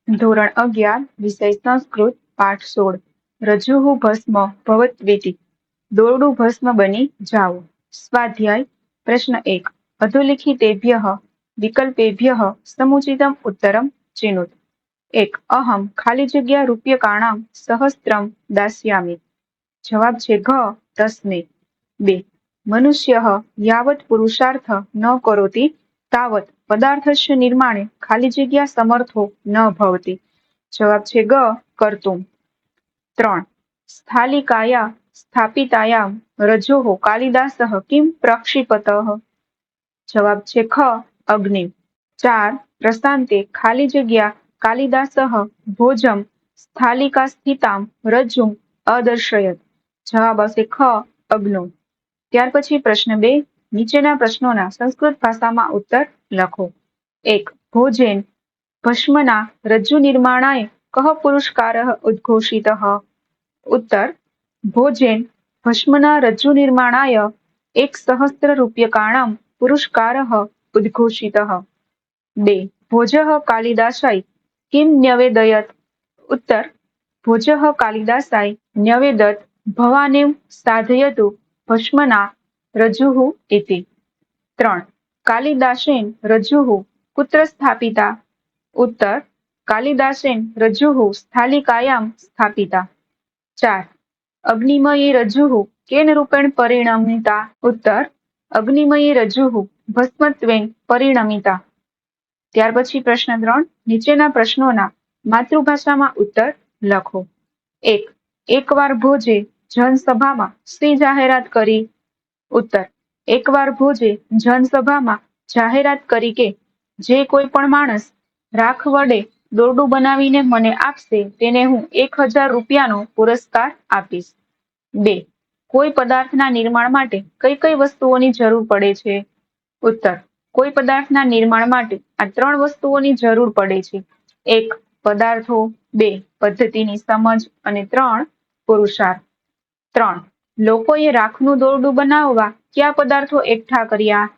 ધોરણ 11 વિષય સંસ્કૃત પાઠ 16 રજુહુ ભસ્મ ભવત્વેતિ દોરડું ભસ્મ બની જાઓ. સ્વાધ્યાય પ્રશ્ન 1 અધોલિખિતેભ્યઃ વિકલ્પેભ્યઃ સમુચિતમ ઉત્તરમ ચિનુત. 1 અહમ ખાલી જગ્યા રૂપ્યકાણામ સહસ્ત્રમ દાસ્યામિ. જવાબ છે ઘ તસ્મે. 2 મનુષ્યઃ યાવત પુરુષાર્થ ન કરોતિ તાવત પદાર્થસ્ય નિર્માણે ખાલી જગ્યા સમર્થો ન ભવતિ. જવાબ છે ગ કર્તુમ. 3 સ્થાલિકાયા સ્થાપિતાયામ રજોઃ કાલિદાસઃ કિમ પ્રક્ષિપતઃ. જવાબ છે ખ અગ્નિ. 4 પ્રશાંતે ખાલી જગ્યા કાલિદાસઃ ભોજમ સ્થાલિકા સ્થિતામ રજ્જુમ અદર્શયત. જવાબ આવશે ખ અગ્નો. ત્યાર પછી પ્રશ્ન 2 નીચેના પ્રશ્નોના સંસ્કૃત ભાષામાં ઉત્તર લખો. 1 ભોજેન ભસ્મના રજ્જુ નિર્માણાય કહ પુરસ્કારઃ ઉદ્ઘોષિતઃ. ઉત્તર ભોજેન ભસ્મના રજ્જુ નિર્માણાય 1,000 રૂપ્યકાણામ પુરસ્કારઃ ઉદ્ઘોષિતઃ. 2 ભોજઃ કાલિદાસાય કિમ ન્યવેદયત. ઉત્તર ભોજઃ કાલિદાસાય ન્યવેદત ભવાનેવ સાધયતુ ભસ્મના રજ્જુઃ ઇતિ. 3 કાલિદાસેન રજ્જુઃ કુત્ર સ્થાપિતા. ઉત્તર કાલિદાસેન રજ્જુઃ સ્થાલિકાયામ સ્થાપિતા. 4 અગ્નિમયી રજ્જુઃ કેન રૂપેણ પરિણમિતા. ઉત્તર અગ્નિમયી રજ્જુઃ ભસ્મત્વેન પરિણમિતા. ત્યાર પછી પ્રશ્ન 3 નીચેના પ્રશ્નોના માતૃભાષામાં ઉત્તર લખો. 1 એકવાર ભોજે જનસભામાં શી જાહેરાત કરી. ઉત્તર એકવાર ભોજે જનસભામાં જાહેરાત કરી કે જે કોઈ પણ માણસ રાખ વડે દોરડું બનાવીને મને આપશે તેને હું 1,000 રૂપિયાનો પુરસ્કાર આપીશ. 2 કોઈ પદાર્થના નિર્માણ માટે કઈ કઈ વસ્તુઓની જરૂર પડે છે. ઉત્તર કોઈ પદાર્થના નિર્માણ માટે આ 3 વસ્તુઓની જરૂર પડે છે. 1 પદાર્થો, 2 પદ્ધતિની સમજ અને 3 પુરુષાર્થ. 3 લોકોએ રાખનું દોરડું બનાવવા કયા પદાર્થો એકઠા કર્યા.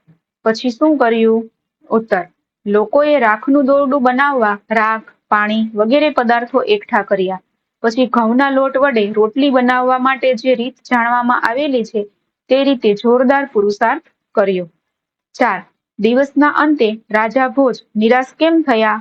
પછી શું કર્યું. ઉત્તર લોકોએ રાખનું દોરડું બનાવવા રાખ, પાણી વગેરે પદાર્થો એકઠા કર્યા. પછી ઘઉંના લોટ વડે રોટલી બનાવવા માટે જે રીત જાણવામાં આવેલી છે તે રીતે જોરદાર પુરુષાર્થ કર્યો. 4 દિવસના અંતે રાજા ભોજ નિરાશ કેમ થયા.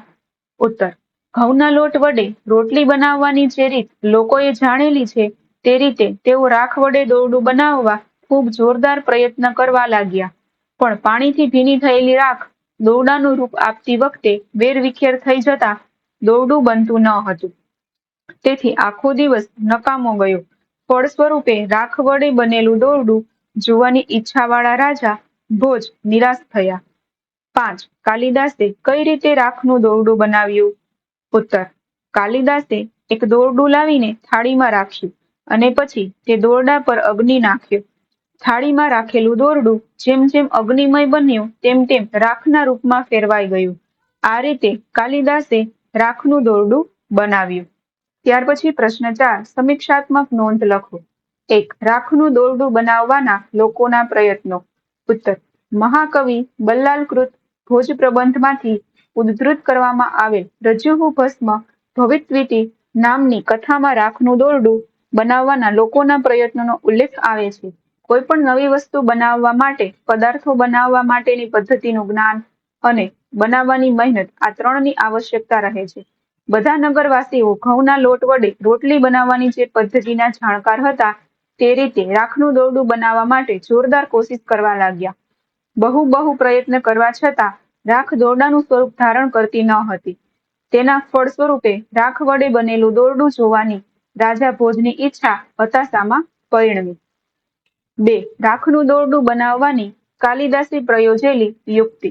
ઉત્તર ઘઉંના લોટ વડે રોટલી બનાવવાની જે રીત લોકોએ જાણેલી છે તે રીતે તેઓ રાખ વડે દોરડું બનાવવા ખૂબ જોરદાર પ્રયત્ન કરવા લાગ્યા, પણ પાણીથી ભીની થયેલી રાખ દોરડાનું રૂપ આપતી વખતે વેરવિખેર થઈ જતા દોરડું બનતું ન હતું. તેથી આખો દિવસ નકામો ગયો. ફળ સ્વરૂપે રાખ વડે બનેલું દોરડું જોવાની ઈચ્છાવાળા રાજા ભોજ નિરાશ થયા. 5 કાલિદાસે કઈ રીતે રાખનું દોરડું બનાવ્યું. ઉત્તર કાલિદાસે એક દોરડું લાવીને થાળીમાં રાખ્યું અને પછી તે દોરડા પર અગ્નિ નાખ્યો. થાળીમાં રાખેલું દોરડું જેમ જેમ અગ્નિમય બન્યું તેમ તેમ રાખના રૂપમાં ફેરવાઈ ગયું. આ રીતે કાલિદાસે રાખનું દોરડું બનાવ્યું. ત્યાર પછી પ્રશ્ન 4 સમીક્ષાત્મક નોંધ લખો. 1 રાખનું દોરડું બનાવવાના લોકોના પ્રયત્નો. ઉત્તર મહાકવિ બલ્લાલકૃત ભોજ પ્રબંધમાંથી ઉદ્ધૃત કરવામાં આવેલ રજુહુ ભસ્મ ભવિત્વિતિ નામની કથામાં રાખનું દોરડું બનાવવાના લોકોના પ્રયત્નોનો ઉલ્લેખ આવે છે. કોઈ પણ નવી વસ્તુ બનાવવા માટે પદાર્થો બનાવવા માટેની પદ્ધતિનું જ્ઞાન અને બનાવવાની મહેનત આ 3ની આવશ્યકતા રહે છે. બધા નગરવાસીઓ ઘઉંના લોટ વડે રોટલી બનાવવાની જે પદ્ધતિના જાણકાર હતા તે રીતે રાખનું દોરડું બનાવવા માટે જોરદાર કોશિશ કરવા લાગ્યા. બહુ પ્રયત્ન કરવા છતાં રાખ દોરડાનું સ્વરૂપ ધારણ કરતી ન હતી. તેના ફળ સ્વરૂપે રાખ વડે બનેલું દોરડું જોવાની રાજા ભોજની ઈચ્છા હતાશામાં પરિણમી. 2 રાખનું દોરડું બનાવવાની કાલિદાસે પ્રયોજેલી યુક્તિ.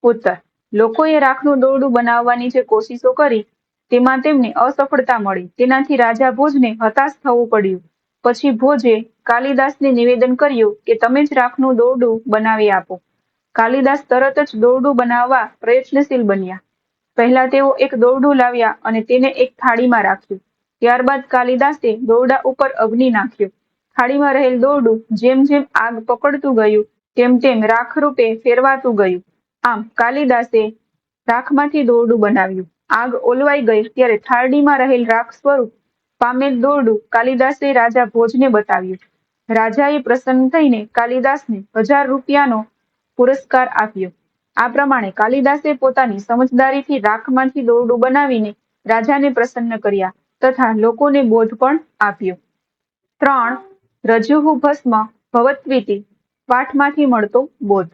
ઉત્તર લોકોએ રાખનું દોરડું બનાવવાની જે કોશિશો કરી તેમાં તેમને અસફળતા મળી. તેનાથી રાજા ભોજને હતાશ થવું પડ્યું. પછી ભોજે કાલિદાસને નિવેદન કર્યું કે તમે જ રાખનું દોરડું બનાવી આપો. કાલિદાસ તરત જ દોરડું બનાવવા પ્રયત્નશીલ બન્યા. પહેલા તેઓ એક દોરડું લાવ્યા અને તેને એક થાળીમાં રાખ્યું. ત્યારબાદ કાલિદાસે દોરડા ઉપર અગ્નિ નાખ્યો. થાળીમાં રહેલ દોરડું જેમ જેમ આગ પકડતું ગયું તેમ તેમ રાખ રૂપે ફેરવાતું ગયું. આમ કાલિદાસે રાખમાંથી દોરડું બનાવ્યું. આગ ઓલવાઈ ગઈ ત્યારે થાળડીમાં રહેલ રાખ સ્વરૂપ પામેલ દોરડું કાલિદાસે રાજા ભોજને બતાવ્યું. રાજાએ પ્રસન્ન થઈને કાલિદાસને 1000 રૂપિયાનો પુરસ્કાર આપ્યો. આ પ્રમાણે કાલિદાસે પોતાની સમજદારીથી રાખમાંથી દોરડું બનાવીને રાજાને પ્રસન્ન કર્યા તથા લોકોને બોધ પણ આપ્યો. 3. રજુહુ ભસ્મ ભવત્વિતિ પાઠમાંથી મળતો બોધ.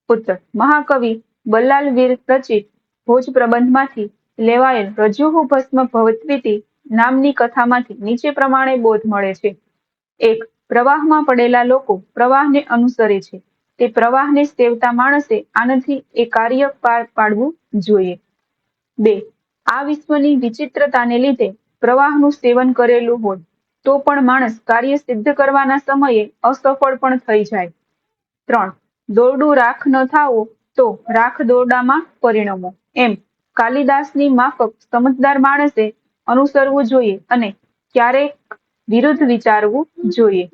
ઉત્તર: મહાકવિ બલ્લાલવીર રચિત ભોજ પ્રબંધમાંથી લેવાયેલ રજુહુ ભસ્મ ભવત્વિતિ નામની કથામાંથી નીચે પ્રમાણે બોધ મળે છે. 1. પ્રવાહમાં પડેલા લોકો પ્રવાહને અનુસરે છે. તે પ્રવાહને સેવતા માણસે આનાથી એ કાર્ય પાર પાડવું જોઈએ. 2. આ વિશ્વની વિચિત્રતાને લીધે પ્રવાહનું સેવન કરેલું હોય તો પણ માણસ કાર્ય સિદ્ધ કરવાના સમયે અસફળ પણ થઈ જાય. 3. દોરડું રાખ ન થાવો તો રાખ દોરડામાં પરિણમો. એમ કાલિદાસની માફક સમજદાર માણસે અનુસરવું જોઈએ અને ક્યારેક વિરુદ્ધ વિચારવું જોઈએ.